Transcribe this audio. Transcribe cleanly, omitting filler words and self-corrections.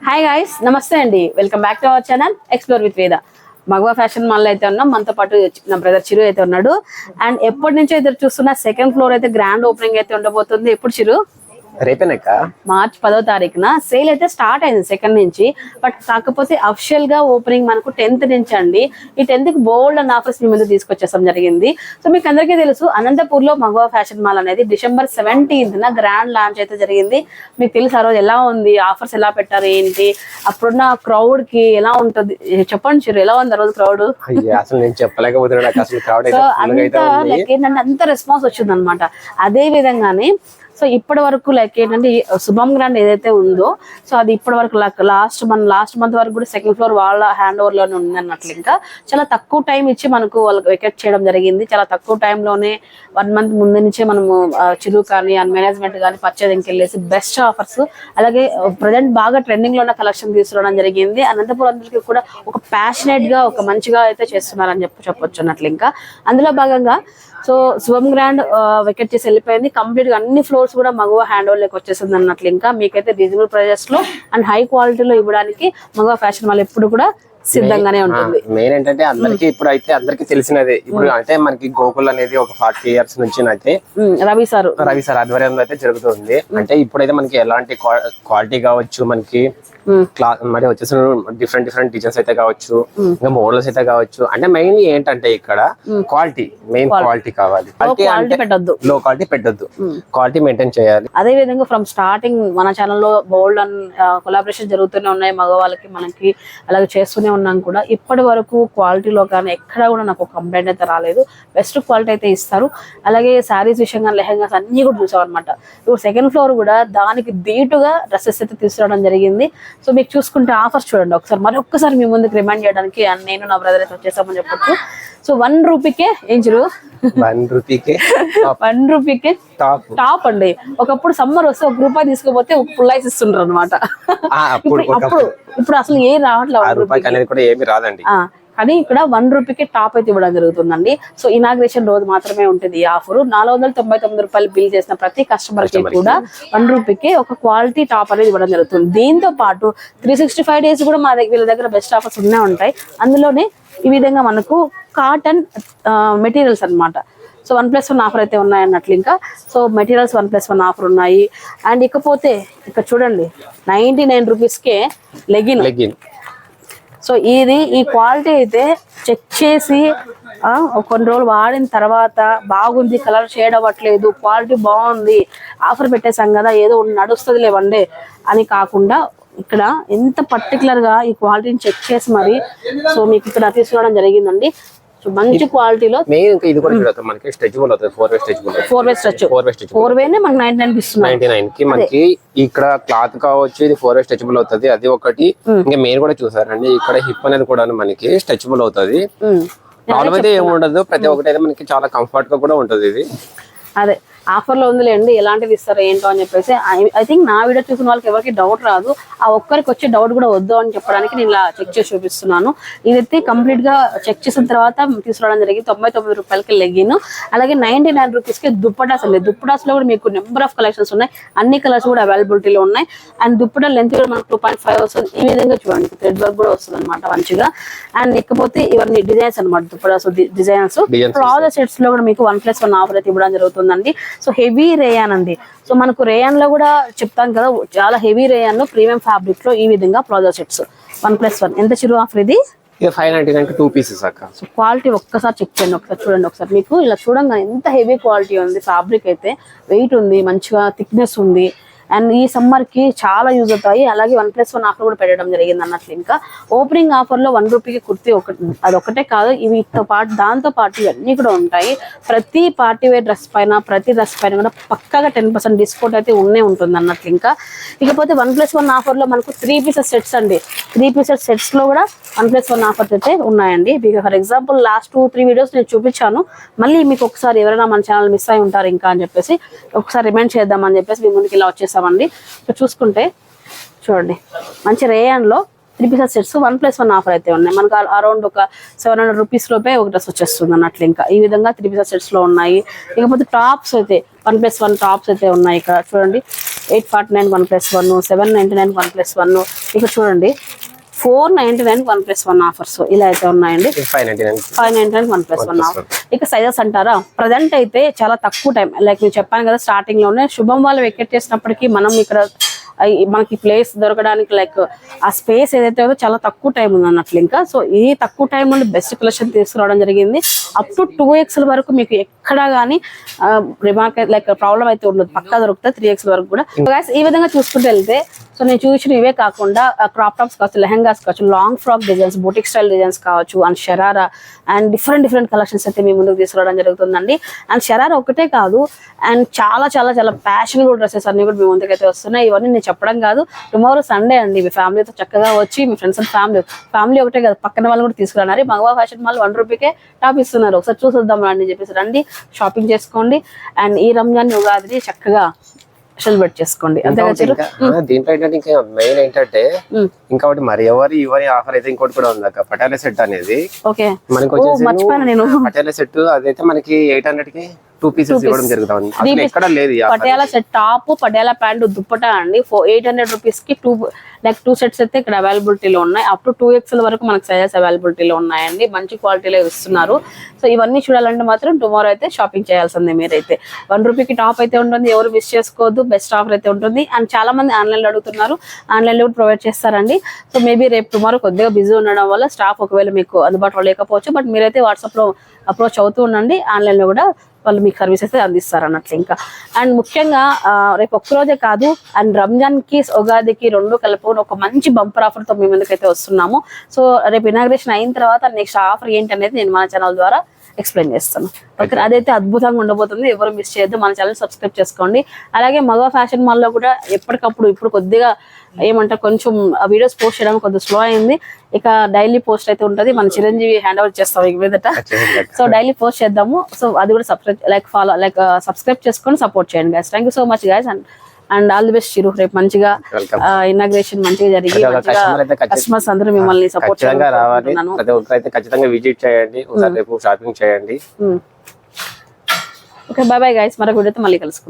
Hi guys, నమస్తే అండి. Welcome back to our channel explore with వేద. మగవా ఫ్యాషన్ మాల్ అయితే ఉన్నాం. మనతో పాటు నా బ్రదర్ చిరు అయితే ఉన్నాడు. అండ్ ఎప్పటి నుంచో ఇద్దరు చూస్తున్న సెకండ్ ఫ్లోర్ అయితే గ్రాండ్ ఓపెనింగ్ అయితే ఉండబోతుంది. ఎప్పుడు చిరు? రేపేనక్క మార్చ్ 10వ తారీఖున సేల్ అయితే స్టార్ట్ అయింది సెకండ్ నుంచి. బట్ కాకపోతే అఫిషియల్ గా ఓపెనింగ్ మనకు 10th నుంచి అండి. ఈ 10th కి బోల్డ్ అండ్ ఆఫర్స్ మీ ముందు తీసుకొచ్చేసాం జరిగింది. సో మీకు అందరికీ తెలుసు, అనంతపూర్ లో మగవా ఫ్యాషన్ మాల్ అనేది డిసెంబర్ 17th గ్రాండ్ లాంచ్ అయితే జరిగింది. మీకు తెలుసు ఆ రోజు ఎలా ఉంది, ఆఫర్స్ ఎలా పెట్టారు, ఏంటి, అప్పుడున్న క్రౌడ్ కి ఎలా ఉంటుంది చెప్పండి చిరు, ఎలా ఉంది ఆ రోజు క్రౌడ్? అసలు నేను చెప్పలేకపోతున్నాను. అంత రెస్పాన్స్ వచ్చింది అనమాట. అదే విధంగానే సో ఇప్పటి వరకు లైక్ ఏంటంటే శుభం గ్రాండ్ ఏదైతే ఉందో, సో అది ఇప్పటి వరకు లాస్ట్ మంత్ వరకు కూడా సెకండ్ ఫ్లోర్ వాళ్ళ హ్యాండ్ ఓవర్ లోనే ఉంది అన్నట్లు. ఇంకా చాలా తక్కువ టైం ఇచ్చి మనకు వాళ్ళకి వెకెట్ చేయడం జరిగింది. చాలా తక్కువ టైంలోనే 1 month ముందు నుంచే మనము చిరు కానీ మేనేజ్మెంట్ కానీ పర్చేజింగ్కి వెళ్ళేసి బెస్ట్ ఆఫర్స్, అలాగే ప్రజెంట్ బాగా ట్రెండింగ్ లో ఉన్న కలెక్షన్ తీసుకురావడం జరిగింది. అనంతపురం అందరికీ కూడా ఒక ప్యాషనేట్ గా ఒక మంచిగా అయితే చేస్తున్నారని చెప్పొచ్చు అన్నట్లు. ఇంకా అందులో భాగంగా సో శుభం గ్రాండ్ వెకెట్ చేసి వెళ్ళిపోయింది. కంప్లీట్ గా అన్ని ఫ్లోర్స్ కూడా మగవా హ్యాండ్ ఓవర్ లెక్క వచ్చేసింది అన్నట్లు. ఇంకా మీకైతే రీజనబుల్ ప్రైజెస్ లో అండ్ హై క్వాలిటీలో ఇవ్వడానికి మగవా ఫ్యాషన్ మాల్ ఎప్పుడు కూడా సిద్ధంగానే ఉంటుంది. మెయిన్ ఏంటంటే అందరికి ఇప్పుడు అయితే అందరికి తెలిసినదే. ఇప్పుడు అంటే మనకి గోకుల్ అనేది ఒక 40 years నుంచి అయితే రవి సార్ ఆధ్వర్యంలో అయితే జరుగుతుంది. అంటే ఇప్పుడైతే మనకి ఎలాంటి క్వాలిటీ కావచ్చు, మనకి క్లాత్ మరి వచ్చేసి డిఫరెంట్ డిజైన్స్ అయితే కావచ్చు, ఇంకా మోడల్స్ అయితే కావచ్చు. అంటే మెయిన్ ఏంటంటే ఇక్కడ క్వాలిటీ, మెయిన్ క్వాలిటీ కావాలి. లో క్వాలిటీ పెట్టద్దు, క్వాలిటీ మెయింటైన్ చేయాలి. అదే విధంగా ఫ్రమ్ స్టార్టింగ్ మన ఛానల్లో బోల్డ్ అండ్ కొలాబరేషన్ జరుగుతూనే ఉన్నాయి మగవాళ్ళకి, మనకి అలాగే చేస్తూనే ఉన్నాం కూడా. ఇప్పటి వరకు క్వాలిటీలో కానీ ఎక్కడ కూడా నాకు ఒక కంప్లైంట్ అయితే రాలేదు. బెస్ట్ క్వాలిటీ అయితే ఇస్తారు. అలాగే శారీస్ విషయంగా లెహంగాస్ అన్ని కూడా చూసాం అనమాట. ఇప్పుడు సెకండ్ ఫ్లోర్ కూడా దానికి ధీటుగా డ్రెస్సెస్ అయితే తీసుకురావడం జరిగింది. సో మీకు చూసుకుంటే ఆఫర్స్ చూడండి ఒకసారి, మరొకసారి మీ ముందుకు రిమైండ్ చేయడానికి నేను నా బ్రదర్ అయితే వచ్చేసామని చెప్పొచ్చు. సో 1 రూపీకే ఏం చిరు, 1 రూపీకే టాప్ అండి. ఒకప్పుడు సమ్మర్ వస్తే ₹1 తీసుకోపోతే పుల్లైస్ ఇస్తుండ్రు అనమాట. ఇప్పుడు అసలు ఏం రావట్లేదు. కానీ ఇక్కడ 1 రూపీకి టాప్ అయితే ఇవ్వడం జరుగుతుందండి. సో ఇనాగ్రేషన్ రోజు మాత్రమే ఉంటుంది ఈ ఆఫర్. ₹499 బిల్ చేసిన ప్రతి కస్టమర్ కి కూడా 1 రూపీకి ఒక క్వాలిటీ టాప్ అనేది ఇవ్వడం జరుగుతుంది. దీంతో పాటు 365 days కూడా మా వీళ్ళ దగ్గర బెస్ట్ ఆఫర్స్ ఉన్నాయి ఉంటాయి. అందులోనే ఈ విధంగా మనకు కాటన్ మెటీరియల్స్ అనమాట. సో 1+1 ఆఫర్ అయితే ఉన్నాయి అన్నట్లు. ఇంకా సో మెటీరియల్స్ 1+1 ఆఫర్ ఉన్నాయి. అండ్ ఇకపోతే ఇక్కడ చూడండి 99 రూపీస్కే లెగిన్. సో ఈ క్వాలిటీ అయితే చెక్ చేసి కొన్ని రోజులు వాడిన తర్వాత బాగుంది, కలర్ షేడ్ అవ్వట్లేదు, క్వాలిటీ బాగుంది, ఆఫర్ పెట్టేసాం కదా ఏదో నడుస్తుంది లేవండి అని కాకుండా ఇక్కడ ఎంత పర్టికులర్ గా ఈ క్వాలిటీని చెక్ చేసి మరి సో మీకు ఇక్కడ తీసుకురావడం జరిగిందండి. మంచి క్వాలిటీలో ఇది కూడా మనకి స్ట్రెచబుల్ అవుతుంది. 4-way స్ట్రెచ్ 4-way మనకి 99 కి మనకి ఇక్కడ క్లాత్ కావచ్చు. ఇది 4-way స్ట్రెచబుల్ అవుతుంది. అది ఒకటి. ఇంకా మీరు కూడా చూసారండి, ఇక్కడ హిప్ అనేది కూడా మనకి స్ట్రెచబుల్ అవుతుంది. ప్రాబ్లం అయితే ఏముండదు. ప్రతి ఒక్కటి అయితే మనకి చాలా కంఫర్ట్ గా కూడా ఉంటది. ఇది అదే ఆఫర్ లో ఉందిలేండి, ఎలాంటిది ఇస్తారో ఏంటో అని చెప్పేసి. ఐ థింక్ నా వీడియో చూసిన వాళ్ళకి ఎవరికి డౌట్ రాదు. ఆ ఒక్కరికి వచ్చే డౌట్ కూడా వద్దు అని చెప్పడానికి నేను ఇలా చెక్ చేసి చూపిస్తున్నాను. ఇదైతే కంప్లీట్ గా చెక్ చేసిన తర్వాత తీసుకురావడం జరిగింది. ₹99 లెగిన్, అలాగే 99 రూపీస్కి దుప్పటాస్ అండి. దుప్పటాస్ లో కూడా మీకు నెంబర్ ఆఫ్ కలెక్షన్స్ ఉన్నాయి. అన్ని కలర్స్ కూడా అవైలబిలిటీలో ఉన్నాయి. అండ్ దుప్పటా లెంత్ కూడా మనకు 2.5 వస్తుంది. ఈ విధంగా చూడండి, థ్రెడ్ వర్క్ కూడా వస్తుంది అనమాట మంచిగా. అండ్ ఇకపోతే ఇవన్నీ డిజైన్స్ అనమాట, దుప్పటాస్ డిజైన్స్. ప్లాజో సెట్స్ లో కూడా మీకు 1+1 ఆఫర్ అయితే ఇవ్వడం జరుగుతుందండి. సో హెవీ రేయాన్ అండి. సో మనకు రేయాన్ లో కూడా చెప్తాం కదా, చాలా హెవీ రేయాన్ లో ప్రీమియం ఫ్యాబ్రిక్ లో ఈ విధంగా ప్లాజో సెట్స్ 1+1. ఎంత చిరు ఆఫర్ ఇది? 599 2 pieces అక్క. సో క్వాలిటీ ఒక్కసారి చెక్ చేయండి, ఒకసారి చూడండి. ఒకసారి మీకు ఇలా చూడంగా ఎంత హెవీ క్వాలిటీ ఉంది. ఫ్యాబ్రిక్ అయితే వెయిట్ ఉంది, మంచిగా థిక్నెస్ ఉంది. అండ్ ఈ సమ్మర్ కి చాలా యూజ్ అవుతాయి. అలాగే 1+1 ఆఫర్ కూడా పెట్టడం జరిగింది అన్నట్లు. ఇంకా ఓపెనింగ్ ఆఫర్ లో 1 రూపీకి కుర్తీ అదొకటే కాదు, ఇవితో పాటు దాంతో పాటు ఇవన్నీ కూడా ఉంటాయి. ప్రతి పార్టీ వేర్ డ్రెస్ పైన, ప్రతి డ్రెస్ పైన కూడా పక్కాగా 10% డిస్కౌంట్ అయితే ఉంటుంది అన్నట్లు. ఇంకా ఇకపోతే 1+1 ఆఫర్ లో మనకు 3 pieces సెట్స్ అండి. 3 pieces సెట్స్ లో కూడా 1+1 ఆఫర్స్ అయితే ఉన్నాయండి. ఫర్ ఎగ్జాంపుల్ లాస్ట్ 2-3 వీడియోస్ నేను చూపించాను. మళ్ళీ మీకు ఒకసారి ఎవరైనా మన ఛానల్ మిస్ అయి ఉంటారు ఇంకా అని చెప్పేసి ఒకసారి రిమైండ్ చేద్దామని చెప్పేసి మీ ముందుకు ఇలా వచ్చేసామండి. చూసుకుంటే చూడండి, మంచి రేయాన్ లో 3 pieces సెట్స్ 1+1 ఆఫర్ అయితే ఉన్నాయి. మనకు అరౌండ్ ఒక 700 రూపీస్ లోపే ఒక డ్రెస్ వచ్చేస్తుంది అన్నట్లు. ఇంకా ఈ విధంగా 3 pieces సెట్స్ లో ఉన్నాయి. ఇకపోతే టాప్స్ అయితే 1+1 టాప్స్ అయితే ఉన్నాయి. ఇక్కడ చూడండి 849 1+1, 799 1+1. ఇక్కడ చూడండి 499 1+1 ఆఫర్స్ ఇలా అయితే ఉన్నాయండి. 599 1+1 ఆఫర్. ఇక సైజెస్ అంటారా, ప్రజెంట్ అయితే చాలా తక్కువ టైం, లైక్ నేను చెప్పాను కదా స్టార్టింగ్ లోనే, శుభం వాళ్ళు వెకెట్ చేసినప్పటికీ మనం ఇక్కడ మనకి ప్లేస్ దొరకడానికి లైక్ ఆ స్పేస్ ఏదైతే ఉందో చాలా తక్కువ టైం ఉంది అన్నట్లు. ఇంకా సో ఈ తక్కువ టైం నుండి బెస్ట్ కలెక్షన్ తీసుకురావడం జరిగింది. అప్ టు 2XL వరకు మీకు ఎక్కడా కానీ రిమార్క్ లైక్ ప్రాబ్లం అయితే ఉండదు, పక్కా దొరుకుతుంది 3XL వరకు కూడా. ఈ విధంగా చూసుకుంటూ వెళ్తే సో నేను చూసిన ఇవే కాకుండా క్రాప్ టాప్స్ కావచ్చు, లెహంగాస్ కావచ్చు, long frock designs, boutique style designs కావచ్చు, and sharara and different collections అయితే మీ ముందుకు తీసుకురావడం జరుగుతుందండి. అండ్ షరారా ఒకటే కాదు, అండ్ చాలా చాలా చాలా ఫ్యాషనబుల్ డ్రెస్సెస్ అన్ని కూడా మీ ముందుకు అయితే వస్తున్నాయి. ఇవన్నీ నేను చెప్పడం కాదు, టుమారో సండే అండి, మీ ఫ్యామిలీతో చక్కగా వచ్చి మీ ఫ్రెండ్స్ అండ్ ఫ్యామిలీ ఒకటే కాదు పక్కన వాళ్ళు కూడా తీసుకురాన్నారు. మగవా ఫ్యాషన్ మాల్ 1 రూపీకే టాప్ ఇస్తున్నారు, ఒకసారి చూసొద్దాం అని చెప్పేసి రండి, షాపింగ్ చేసుకోండి. అండ్ ఈ రంజాన్ ఉగాదిని చక్కగా సెలబ్రేట్ చేసుకోండి. దీంట్లో ఏంటంటే ఇంకా మెయిన్ ఏంటంటే ఇంకొకటి మరి ఎవరి ఆఫర్ అయితే ఇంకోటి కూడా ఉంది అక్క, పటాలా సెట్ అనేది. ఓకే, మనకి వచ్చేసి మర్చిపోయాను నేను, పటాలా సెట్ అదైతే మనకి 800 కి 2 పీసెస్ ఇవ్వడం జరుగుతుంది. అసలు ఎక్కడ లేదు Patiala set top, Patiala pant, dupatta అండి 800 రూపీస్ కి 2 సెట్స్ అయితే ఇక్కడ అవైలబిలిటీలో ఉన్నాయి. అప్ టు 2XL వరకు మనకు సైజెస్ అవైలబిలిటీలో ఉన్నాయండి, మంచి క్వాలిటీలో ఇస్తున్నారు. సో ఇవన్నీ చూడాలంటే మాత్రం టుమారో అయితే షాపింగ్ చేయాల్సిందే మీరైతే. 1 రూపీకి టాప్ అయితే ఉంటుంది, ఎవరు మిస్ చేసుకోవద్దు, బెస్ట్ ఆఫర్ అయితే ఉంటుంది. అండ్ చాలా మంది ఆన్లైన్లో అడుగుతున్నారు, ఆన్లైన్లో కూడా ప్రొవైడ్ చేస్తారండి. సో మేబీ రేపు టుమారో కొద్దిగా బిజీ ఉండడం వల్ల స్టాఫ్ ఒకవేళ మీకు అందుబాటులో లేకపోవచ్చు, బట్ మీరైతే వాట్సాప్లో అప్రోచ్ అవుతూ ఉండండి, ఆన్లైన్లో కూడా వాళ్ళు మీకు సర్వీస్ అయితే అందిస్తారు అన్నట్లు. ఇంకా అండ్ ముఖ్యంగా రేపు ఒక్కరోజే కాదు, అండ్ రంజాన్ కి ఉగాదికి 2 కలుపుకొని ఒక మంచి బంపర్ ఆఫర్ తో మీ ముందుకైతే వస్తున్నాము. సో రేపు ఇనాగ్రేషన్ అయిన తర్వాత నెక్స్ట్ ఆఫర్ ఏంటి అనేది నేను మన ఛానల్ ద్వారా ఎక్స్ప్లెయిన్ చేస్తాను. ఓకే, అదైతే అద్భుతంగా ఉండబోతుంది, ఎవరు మిస్ చేయొద్దు, మన ఛానల్ సబ్స్క్రైబ్ చేసుకోండి. అలాగే మగవా ఫ్యాషన్ మాల్ లో కూడా ఎప్పటికప్పుడు ఇప్పుడు కొద్దిగా ఏమంటారు కొంచెం వీడియోస్ పోస్ట్ చేయడానికి కొద్దిగా స్లో అయింది. ఇక డైలీ పోస్ట్ అయితే ఉంటుంది, మన చిరంజీవి హ్యాండ్ ఓవర్ చేస్తాం ఇక మీదట. సో డైలీ పోస్ట్ చేద్దాము. సో అది కూడా సబ్స్క్రైబ్ చేసుకొని సపోర్ట్ చేయండి guys. Thank you so much guys, and all the best Chiru. రేపు మంచిగా ఇనాగ్రేషన్ మంచిగా జరిగి కస్టమర్స్ అందరూ మిమ్మల్ని సపోర్ట్ చేయాలి. ఖచ్చితంగా విజిట్ చేయండి, రేపు షాపింగ్ చేయండి. ఓకే, బాయ్ బాయ్ గైస్, మరొక వీడియోతో మళ్ళీ కలుసుకుందాం.